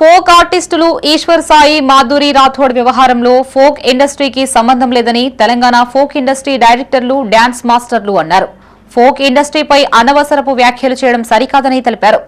Folk ఆర్టిస్టులు ఈశ్వర్ సాయి మాధురి రాథోడ్ వ్యవహారంలో folk ఇండస్ట్రీకి సంబంధం లేదని తెలంగాణ ఫోక్ ఇండస్ట్రీ డైరెక్టర్లు డాన్స్ మాస్టర్లు అన్నారు. ఫోక్ ఇండస్ట్రీపై అనవసరపు వ్యాఖ్యలు చేయడం సరికాదని తెలిపారు.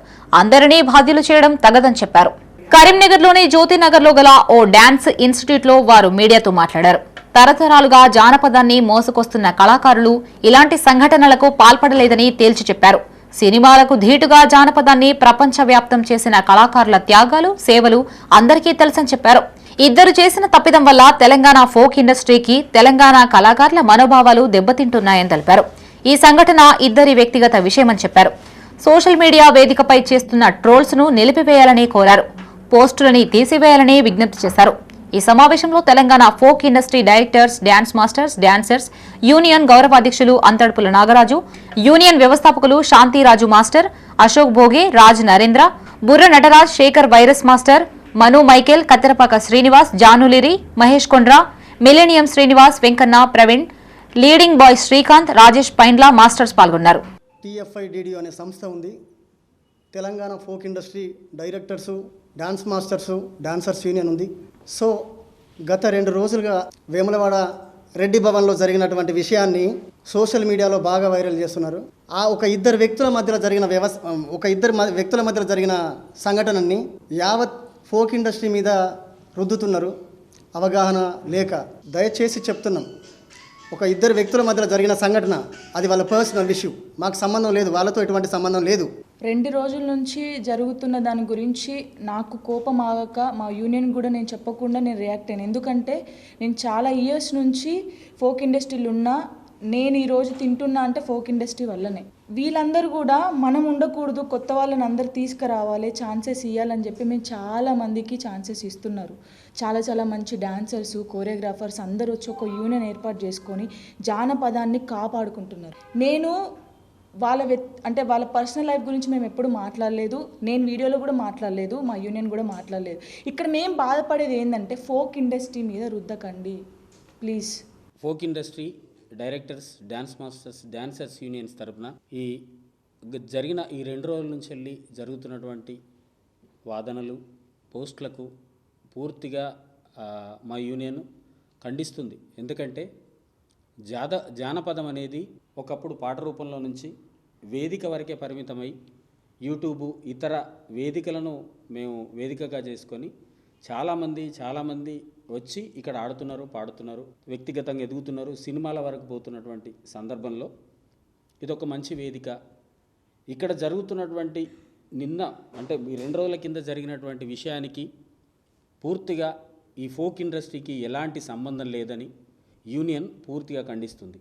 అందరినీ బాధ్యులు చేయడం తగదని చెప్పారు. కరీంనగర్లోని జ్యోతినగర్లో గల ఓ డాన్స్ ఇన్స్టిట్యూట్ లో వారు మీడియాతో మాట్లాడారు. తరతరాలుగా జానపదాన్ని మోసుకొస్తున్న కళాకారులు ఇలాంటి సంఘటనలకు పాల్పడలేదని తేల్చి చెప్పారు. సినిమాలకు ధీటుగా జానపదాన్ని ప్రపంచవ్యాప్తం చేసిన కళాకారుల త్యాగాలు, సేవలు అందరికీ తెలుసని చెప్పారు. ఇద్దరు చేసిన తప్పిదం వల్ల తెలంగాణ ఫోక్ ఇండస్ట్రీకి, తెలంగాణ కళాకారుల మనోభావాలు దెబ్బతింటున్నాయని తెలిపారు. ఈ సంఘటన ఇద్దరి వ్యక్తిగత విషయమని చెప్పారు. సోషల్ మీడియా వేదికపై చేస్తున్న ట్రోల్స్ ను నిలిపివేయాలని కోరారు. పోస్టులని తీసివేయాలని విజ్ఞప్తి చేశారు. ఈ సమావేశంలో Telangana folk industry directors, dance masters, dancers union గౌరవాధ్యక్షులు అంతర్పుల నాగరాజు, యూనియన్ వ్యవస్థాపకులు Shantiraju master, Ashok Bhoge, Raj Narendra, Burra Nataraj, Shekhar virus master, Manu Michael, Katterapaka Srinivas, Januliri, Mahesh Kondra, millennium Srinivas, Venkanna, Praveen, leading boy Srikanth, Rajesh Paindla masters పాల్గొన్నారు. TFIDDU అనే సంస్థ ఉంది. Telangana folk industry directors, dance masters, dancers union ఉంది. సో గత 2 రోజులుగా వేములవాడ రెడ్డి భవన్లో జరిగినటువంటి విషయాన్ని సోషల్ మీడియాలో బాగా వైరల్ చేస్తున్నారు. ఒక ఇద్దరు వ్యక్తుల మధ్యలో జరిగిన సంఘటనని యావత్ ఫోక్ ఇండస్ట్రీ మీద రుద్దుతున్నారు. అవగాహన లేక. దయచేసి చెప్తున్నాం, ఒక ఇద్దరు వ్యక్తుల మధ్యలో జరిగిన సంఘటన, అది వాళ్ళ పర్సనల్ ఇష్యూ, మాకు సంబంధం లేదు, వాళ్ళతో ఎటువంటి సంబంధం లేదు. 2 రోజుల నుంచి జరుగుతున్న దాని గురించి నాకు కోపం ఆగక మా యూనియన్ కూడా నేను చెప్పకుండా నేను రియాక్ట్ అయ్యాను. ఎందుకంటే నేను చాలా ఇయర్స్ నుంచి ఫోక్ ఇండస్ట్రీలో ఉన్నా. నేను ఈరోజు తింటున్నా అంటే ఫోక్ ఇండస్ట్రీ వల్లనే. వీళ్ళందరూ కూడా మనం ఉండకూడదు, కొత్త వాళ్ళని అందరు తీసుకురావాలి, ఛాన్సెస్ ఇవ్వాలని చెప్పి మేము చాలా మందికి ఛాన్సెస్ ఇస్తున్నారు. చాలా మంచి డాన్సర్స్, కోరియోగ్రాఫర్స్ అందరూ వచ్చి ఒక యూనియన్ ఏర్పాటు చేసుకొని జానపదాన్ని కాపాడుకుంటున్నారు. నేను వాళ్ళ పర్సనల్ లైఫ్ గురించి మేము ఎప్పుడు మాట్లాడలేదు. నేను వీడియోలో కూడా మాట్లాడలేదు, మా యూనియన్ కూడా మాట్లాడలేదు. ఇక్కడ మేము బాధపడేది ఏంటంటే ఫోక్ ఇండస్ట్రీ మీద రుద్దకండి please. Folk industry directors, dance masters, dancers unions తరపున జరిగిన ఈ 2 రోజుల నుంచి వెళ్ళి జరుగుతున్నటువంటి వాదనలు, పోస్టులకు పూర్తిగా మా యూనియన్ ఖండిస్తుంది. ఎందుకంటే జానపదం అనేది ఒకప్పుడు పాట రూపంలో నుంచి వేదిక వరకే పరిమితమై యూట్యూబ్ ఇతర వేదికలను మేము వేదికగా చేసుకొని చాలామంది వచ్చి ఇక్కడ ఆడుతున్నారు, పాడుతున్నారు, వ్యక్తిగతంగా ఎదుగుతున్నారు, సినిమాల వరకు పోతున్నటువంటి సందర్భంలో ఇదొక మంచి వేదిక. ఇక్కడ జరుగుతున్నటువంటి నిన్న అంటే ఈ 2 రోజుల కింద జరిగినటువంటి విషయానికి పూర్తిగా ఈ ఫోక్ ఇండస్ట్రీకి ఎలాంటి సంబంధం లేదని యూనియన్ పూర్తిగా ఖండిస్తుంది.